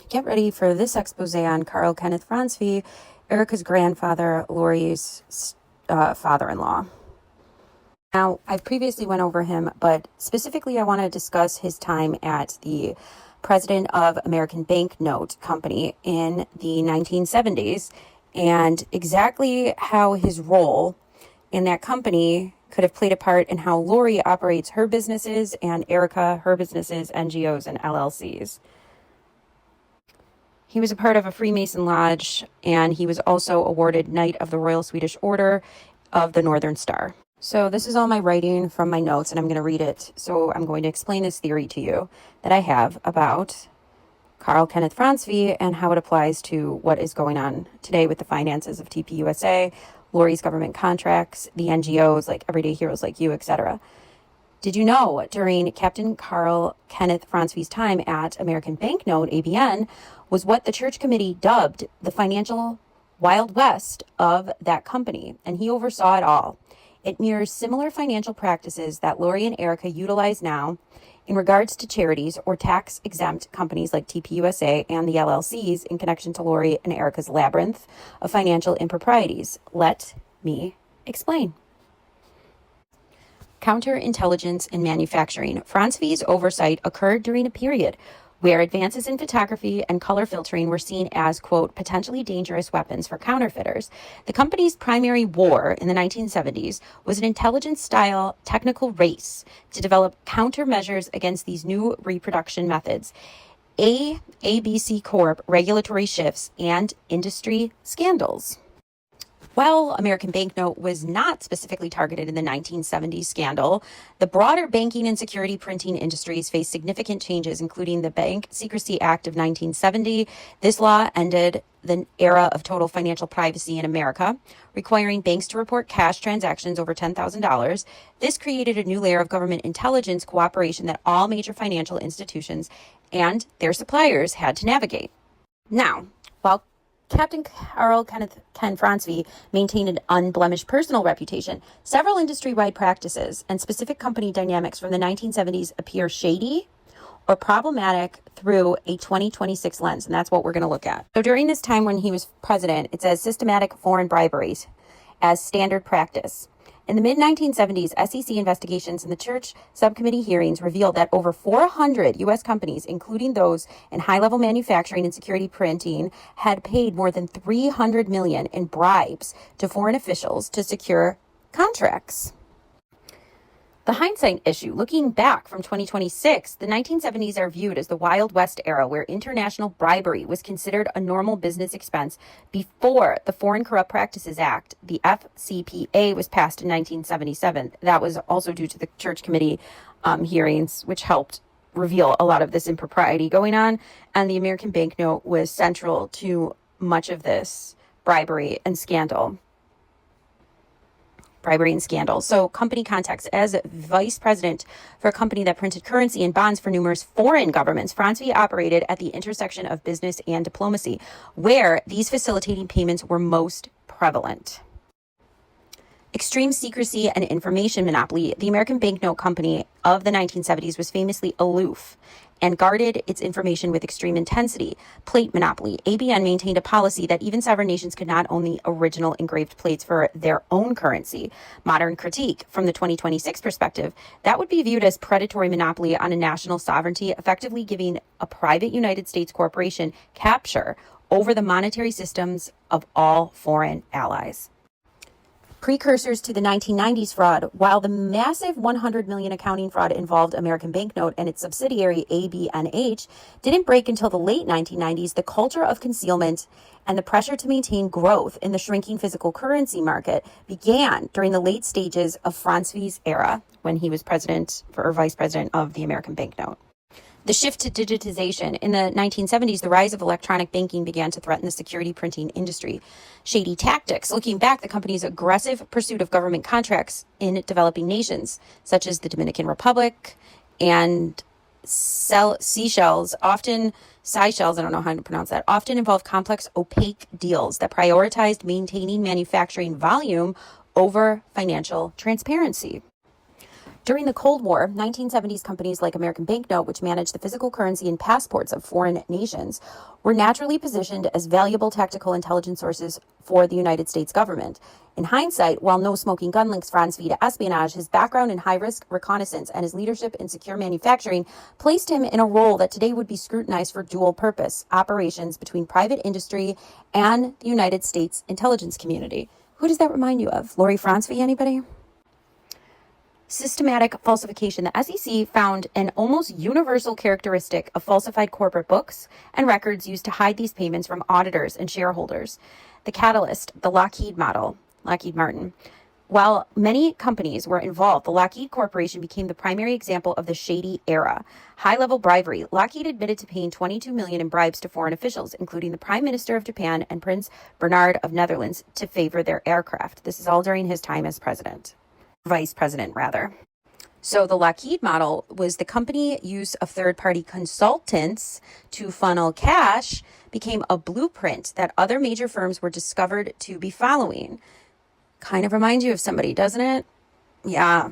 Get ready for this expose on Carl Kenneth Francvi, Erika's grandfather, Lori's father-in-law. Now, I previously went over him, but specifically I want to discuss his time at the president of American Banknote Company in the 1970s and exactly how his role in that company could have played a part in how Lori operates her businesses and Erika her businesses, NGOs, and LLCs. He was a part of a Freemason lodge, and he was also awarded Knight of the Royal Swedish Order of the Northern Star. So this is all my writing from my notes, and I'm going to read it. So I'm going to explain this theory to you that I have about Carl Kenneth Francvi and how it applies to what is going on today with the finances of TPUSA, Lori's government contracts, the NGOs like Everyday Heroes Like You, etc. Did you know during Captain Carl Kenneth Francvi's time at American Banknote, ABN, was what the church committee dubbed the financial Wild West of that company, and he oversaw it all. It mirrors similar financial practices that Lori and Erika utilize now in regards to charities or tax-exempt companies like TPUSA and the LLCs in connection to Lori and Erika's labyrinth of financial improprieties. Let me explain. Counterintelligence in manufacturing. Francvi's oversight occurred during a period where advances in photography and color filtering were seen as, quote, potentially dangerous weapons for counterfeiters. The company's primary war in the 1970s was an intelligence-style technical race to develop countermeasures against these new reproduction methods, ABC Corp regulatory shifts, and industry scandals. While American Banknote was not specifically targeted in the 1970s scandal, the broader banking and security printing industries faced significant changes, including the Bank Secrecy Act of 1970. This law ended the era of total financial privacy in America, requiring banks to report cash transactions over $10,000. This created a new layer of government intelligence cooperation that all major financial institutions and their suppliers had to navigate. Now, while Captain Carl Kenneth Francvi maintained an unblemished personal reputation, several industry-wide practices and specific company dynamics from the 1970s appear shady or problematic through a 2026 lens, and that's what we're going to look at. So during this time when he was president, it says systematic foreign briberies as standard practice. In the mid-1970s, SEC investigations and the church subcommittee hearings revealed that over 400 U.S. companies, including those in high-level manufacturing and security printing, had paid more than $300 million in bribes to foreign officials to secure contracts. The hindsight issue, looking back from 2026, the 1970s are viewed as the Wild West era where international bribery was considered a normal business expense before the Foreign Corrupt Practices Act, the FCPA, was passed in 1977. That was also due to the Church Committee hearings, which helped reveal a lot of this impropriety going on, and the American Banknote was central to much of this bribery and scandal. So company context. As vice president for a company that printed currency and bonds for numerous foreign governments, Francvi operated at the intersection of business and diplomacy, where these facilitating payments were most prevalent. Extreme secrecy and information monopoly. The American Banknote Company of the 1970s was famously aloof and guarded its information with extreme intensity. Plate monopoly. ABN maintained a policy that even sovereign nations could not own the original engraved plates for their own currency. Modern critique. From the 2026 perspective, that would be viewed as predatory monopoly on a national sovereignty, effectively giving a private United States corporation capture over the monetary systems of all foreign allies. Precursors to the 1990s fraud. While the massive $100 million accounting fraud involved American Banknote and its subsidiary ABNH didn't break until the late 1990s, the culture of concealment and the pressure to maintain growth in the shrinking physical currency market began during the late stages of Francvi's era when he was president or vice president of the American Banknote. The shift to digitization. In the 1970s, the rise of electronic banking began to threaten the security printing industry. Shady tactics. Looking back, the company's aggressive pursuit of government contracts in developing nations, such as the Dominican Republic and Seychelles, I don't know how to pronounce that, often involve complex, opaque deals that prioritized maintaining manufacturing volume over financial transparency. During the Cold War, 1970s companies like American Banknote, which managed the physical currency and passports of foreign nations, were naturally positioned as valuable tactical intelligence sources for the United States government. In hindsight, while no smoking gun links Franz V to espionage, his background in high-risk reconnaissance and his leadership in secure manufacturing placed him in a role that today would be scrutinized for dual-purpose operations between private industry and the United States intelligence community. Who does that remind you of? Lori Franz V, anybody? Systematic falsification. The SEC found an almost universal characteristic of falsified corporate books and records used to hide these payments from auditors and shareholders. The catalyst, the Lockheed Martin. While many companies were involved, the Lockheed Corporation became the primary example of the shady era. High-level bribery. Lockheed admitted to paying $22 million in bribes to foreign officials, including the Prime Minister of Japan and Prince Bernhard of Netherlands, to favor their aircraft. This is all during his time as vice president. So the Lockheed model was the company use of third-party consultants to funnel cash became a blueprint that other major firms were discovered to be following. Kind of reminds you of somebody, doesn't it? Yeah.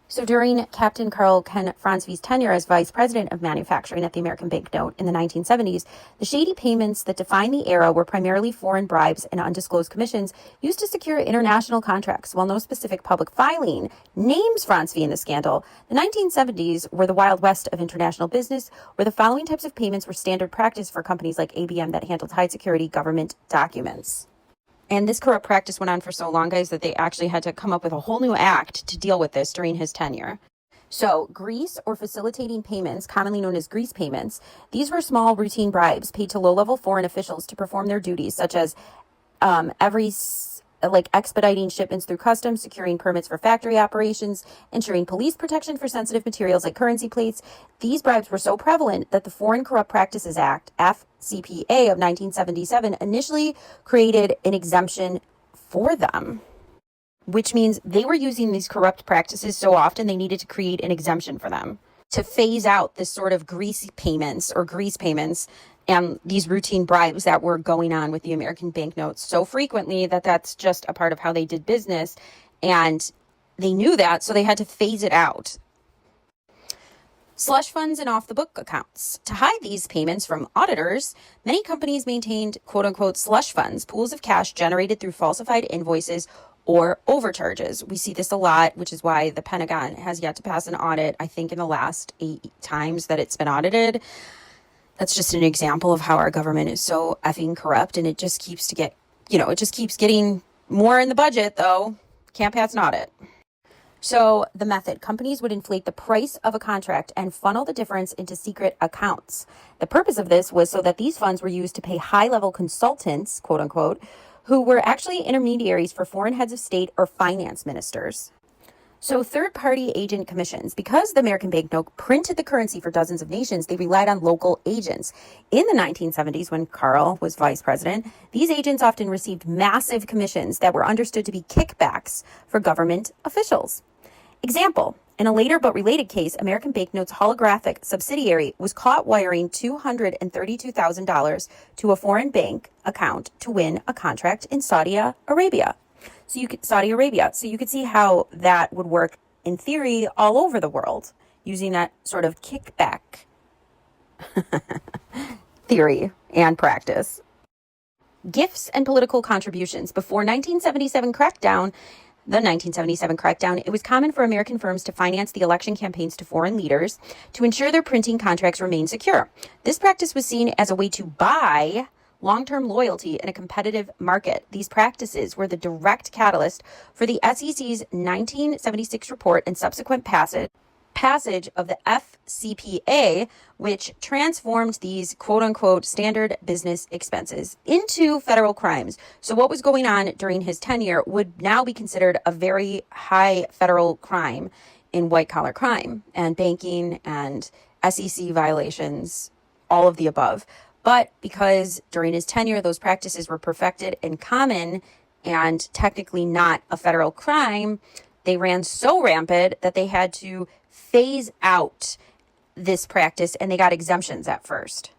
So during Captain Carl Ken Franz V's tenure as vice president of manufacturing at the American Banknote in the 1970s, the shady payments that defined the era were primarily foreign bribes and undisclosed commissions used to secure international contracts. While no specific public filing names Franz V in the scandal, the 1970s were the Wild West of international business, where the following types of payments were standard practice for companies like ABM that handled high security government documents. And this corrupt practice went on for so long, guys, that they actually had to come up with a whole new act to deal with this during his tenure. So grease or facilitating payments, commonly known as grease payments, these were small routine bribes paid to low-level foreign officials to perform their duties, such as expediting shipments through customs, securing permits for factory operations, ensuring police protection for sensitive materials like currency plates. These bribes were so prevalent that the Foreign Corrupt Practices Act, FCPA of 1977, initially created an exemption for them, which means they were using these corrupt practices so often they needed to create an exemption for them to phase out this sort of grease payments and these routine bribes that were going on with the American banknotes so frequently that that's just a part of how they did business. And they knew that, so they had to phase it out. Slush funds and off-the-book accounts. To hide these payments from auditors, many companies maintained quote-unquote slush funds, pools of cash generated through falsified invoices or overcharges. We see this a lot, which is why the Pentagon has yet to pass an audit, I think, in the last 8 times that it's been audited. That's just an example of how our government is so effing corrupt, and it just keeps getting more in the budget, though. Can't pass an audit. So the method, companies would inflate the price of a contract and funnel the difference into secret accounts. The purpose of this was so that these funds were used to pay high-level consultants, quote unquote, who were actually intermediaries for foreign heads of state or finance ministers. So third-party agent commissions. Because the American banknote printed the currency for dozens of nations, they relied on local agents. In the 1970s, when Carl was vice president, these agents often received massive commissions that were understood to be kickbacks for government officials. Example, in a later but related case, American Banknote's holographic subsidiary was caught wiring $232,000 to a foreign bank account to win a contract in Saudi Arabia. So you could see how that would work in theory all over the world using that sort of kickback theory and practice. Gifts and political contributions. Before the 1977 crackdown, it was common for American firms to finance the election campaigns to foreign leaders to ensure their printing contracts remained secure. This practice was seen as a way to buy long-term loyalty in a competitive market. These practices were the direct catalyst for the SEC's 1976 report and subsequent passage of the FCPA, which transformed these quote-unquote standard business expenses into federal crimes. So what was going on during his tenure would now be considered a very high federal crime in white-collar crime and banking and SEC violations, all of the above. But because during his tenure, those practices were perfected and common and technically not a federal crime, they ran so rampant that they had to phase out this practice and they got exemptions at first.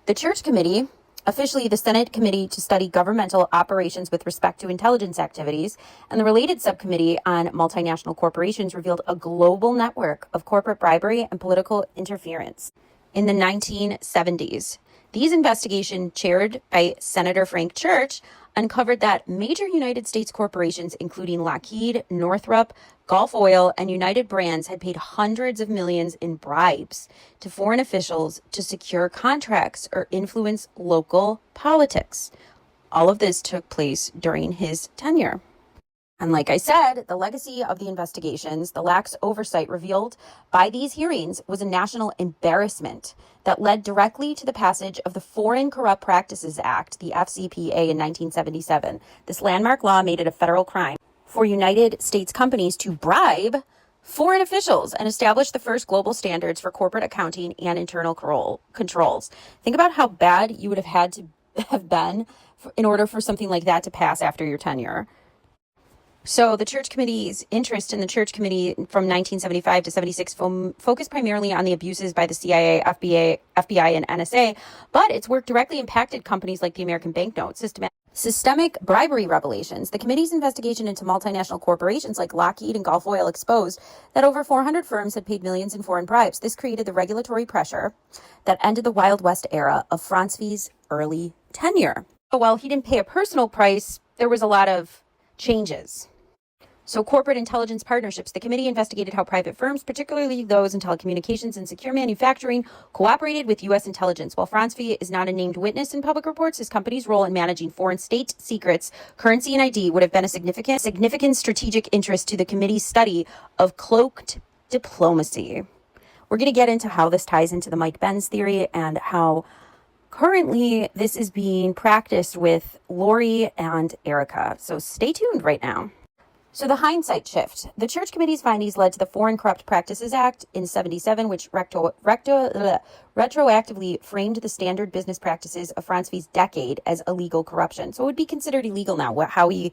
The Church Committee officially the Senate Committee to Study Governmental Operations with Respect to Intelligence Activities, and the related subcommittee on multinational corporations revealed a global network of corporate bribery and political interference in the 1970s. These investigations, chaired by Senator Frank Church, uncovered that major United States corporations, including Lockheed, Northrop, Gulf Oil, and United Brands, had paid hundreds of millions in bribes to foreign officials to secure contracts or influence local politics. All of this took place during his tenure. And like I said, the legacy of the investigations, the lax oversight revealed by these hearings, was a national embarrassment that led directly to the passage of the Foreign Corrupt Practices Act, the FCPA, in 1977. This landmark law made it a federal crime for United States companies to bribe foreign officials and establish the first global standards for corporate accounting and internal controls. Think about how bad you would have had to have been in order for something like that to pass after your tenure. So the Church Committee's interest in the Church Committee from 1975 to 76 focused primarily on the abuses by the CIA, FBI, and NSA, but its work directly impacted companies like the American banknote. Systemic bribery revelations. The committee's investigation into multinational corporations like Lockheed and Gulf Oil exposed that over 400 firms had paid millions in foreign bribes. This created the regulatory pressure that ended the Wild West era of Franzwe's early tenure. But while he didn't pay a personal price, there was a lot of changes. So corporate intelligence partnerships. The committee investigated how private firms, particularly those in telecommunications and secure manufacturing, cooperated with U.S. intelligence. While Franzwe is not a named witness in public reports, his company's role in managing foreign state secrets, currency, and ID would have been a significant strategic interest to the committee's study of cloaked diplomacy. We're going to get into how this ties into the Mike Benz theory and how currently this is being practiced with Lori and Erika. So stay tuned right now. So the hindsight shift. The Church Committee's findings led to the Foreign Corrupt Practices Act in 77, which retroactively framed the standard business practices of Franzwe's decade as illegal corruption. So it would be considered illegal now, how he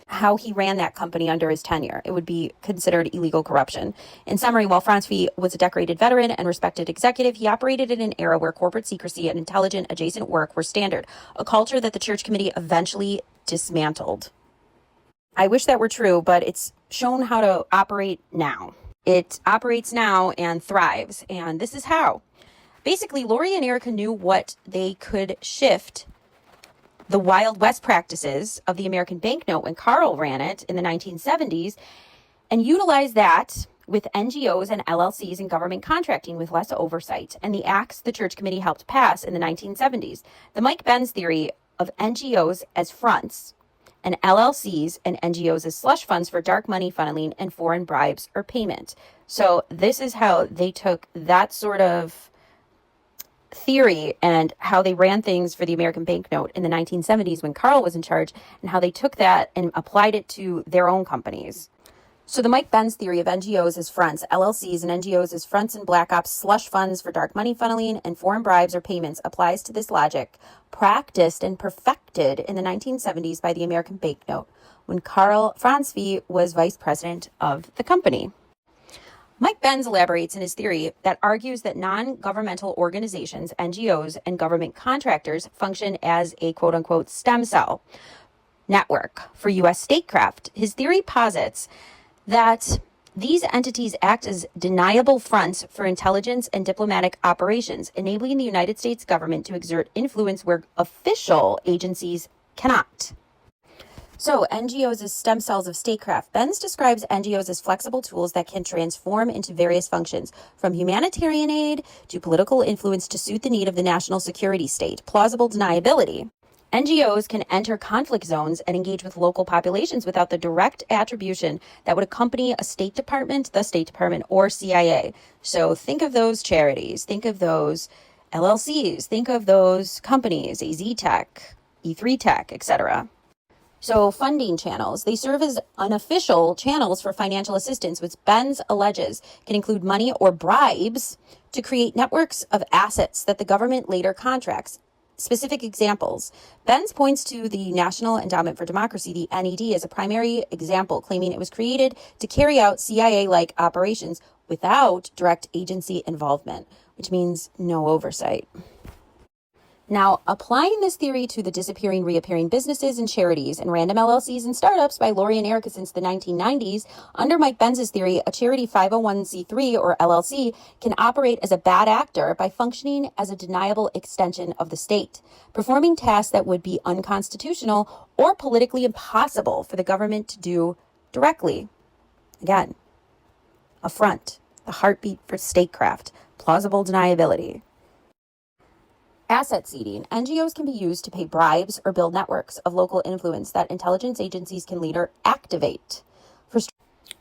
ran that company under his tenure. It would be considered illegal corruption. In summary, while Franzwe was a decorated veteran and respected executive, he operated in an era where corporate secrecy and intelligent adjacent work were standard, a culture that the Church Committee eventually dismantled. I wish that were true, but it's shown how to operate now. It operates now and thrives, and this is how. Basically, Lori and Erika knew what they could shift the Wild West practices of the American banknote when Carl ran it in the 1970s and utilize that with NGOs and LLCs and government contracting with less oversight, and the acts the Church Committee helped pass in the 1970s. The Mike Benz theory of NGOs as fronts and LLCs and NGOs as slush funds for dark money funneling and foreign bribes or payment. So this is how they took that sort of theory and how they ran things for the American banknote in the 1970s when Carl was in charge, and how they took that and applied it to their own companies. So the Mike Benz theory of NGOs as fronts, LLCs and NGOs as fronts and black ops slush funds for dark money funneling and foreign bribes or payments applies to this logic, practiced and perfected in the 1970s by the American banknote when Carl Franzwe was vice president of the company. Mike Benz elaborates in his theory that argues that non-governmental organizations, NGOs, and government contractors function as a quote-unquote stem cell network for U.S. statecraft. His theory posits that these entities act as deniable fronts for intelligence and diplomatic operations, enabling the United States government to exert influence where official agencies cannot. So, NGOs as stem cells of statecraft. Benz describes NGOs as flexible tools that can transform into various functions, from humanitarian aid to political influence to suit the need of the national security state. Plausible deniability. NGOs can enter conflict zones and engage with local populations without the direct attribution that would accompany a State Department, the State Department, or CIA. So think of those charities, think of those LLCs, think of those companies, AZ Tech, E3 Tech, etc. So funding channels, they serve as unofficial channels for financial assistance, which Benz alleges can include money or bribes to create networks of assets that the government later contracts. Specific examples. Benz points to the National Endowment for Democracy, the NED, as a primary example, claiming it was created to carry out CIA-like operations without direct agency involvement, which means no oversight. Now, applying this theory to the disappearing, reappearing businesses and charities and random LLCs and startups by Lori and Erika since the 1990s, under Mike Benz's theory, a charity 501c3 or LLC can operate as a bad actor by functioning as a deniable extension of the state, performing tasks that would be unconstitutional or politically impossible for the government to do directly. Again, affront, the heartbeat for statecraft, plausible deniability. Asset seeding. NGOs can be used to pay bribes or build networks of local influence that intelligence agencies can later activate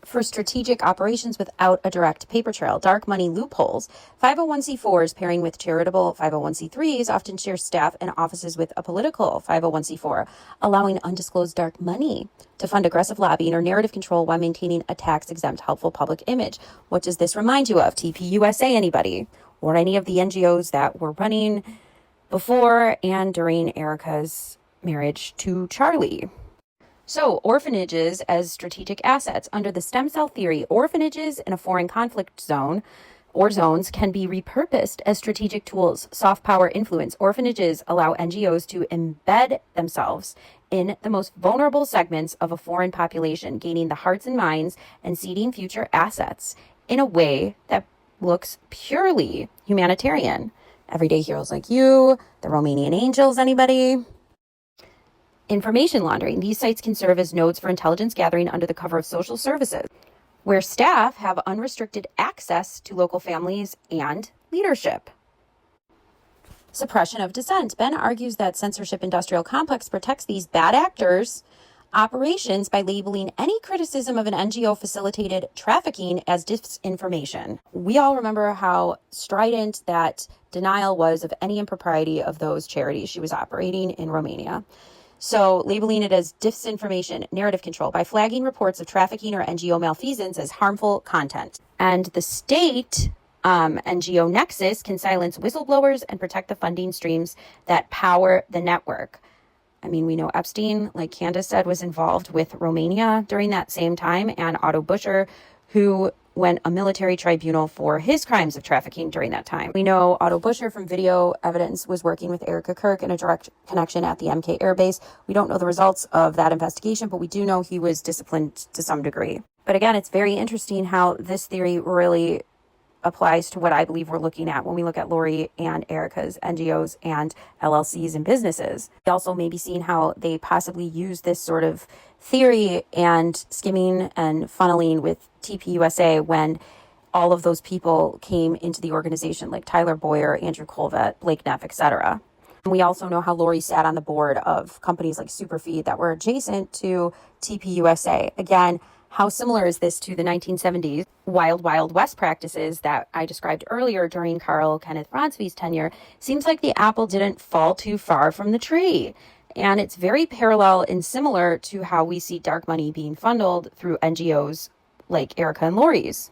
for strategic operations without a direct paper trail. Dark money loopholes. 501c4s pairing with charitable 501c3s often share staff and offices with a political 501c4, allowing undisclosed dark money to fund aggressive lobbying or narrative control while maintaining a tax-exempt, helpful public image. What does this remind you of? TPUSA, anybody? Or any of the NGOs that were running before and during Erika's marriage to Charlie. So, orphanages as strategic assets. Under the stem cell theory, orphanages in a foreign conflict zone or zones can be repurposed as strategic tools. Soft power influence. Orphanages allow NGOs to embed themselves in the most vulnerable segments of a foreign population, gaining the hearts and minds and seeding future assets in a way that looks purely humanitarian. Everyday heroes like you, the Romanian angels, anybody? Information laundering. These sites can serve as nodes for intelligence gathering under the cover of social services, where staff have unrestricted access to local families and leadership. Suppression of dissent. Ben argues that censorship industrial complex protects these bad actors' operations by labeling any criticism of an NGO facilitated trafficking as disinformation. We all remember how strident that denial was of any impropriety of those charities she was operating in Romania. So labeling it as disinformation, narrative control, by flagging reports of trafficking or NGO malfeasance as harmful content. And the state NGO nexus can silence whistleblowers and protect the funding streams that power the network. I mean, we know Epstein, like Candace said, was involved with Romania during that same time, and Otto Buscher, who went a military tribunal for his crimes of trafficking during that time. We know Otto Buscher from video evidence was working with Erika Kirk in a direct connection at the MK Air Base. We don't know the results of that investigation, but we do know he was disciplined to some degree. But again, it's very interesting how this theory really applies to what I believe we're looking at when we look at Lori and Erika's NGOs and LLCs and businesses. We also may be seeing how they possibly use this sort of theory and skimming and funneling with TPUSA when all of those people came into the organization, like Tyler Boyer, Andrew Colvett, Blake Neff, etc. We also know how Lori sat on the board of companies like Superfeed that were adjacent to TPUSA. Again, how similar is this to the 1970s Wild West practices that I described earlier during Carl Kenneth Francvi's tenure? Seems like the apple didn't fall too far from the tree. And it's very parallel and similar to how we see dark money being funneled through NGOs like Erika and Lori's.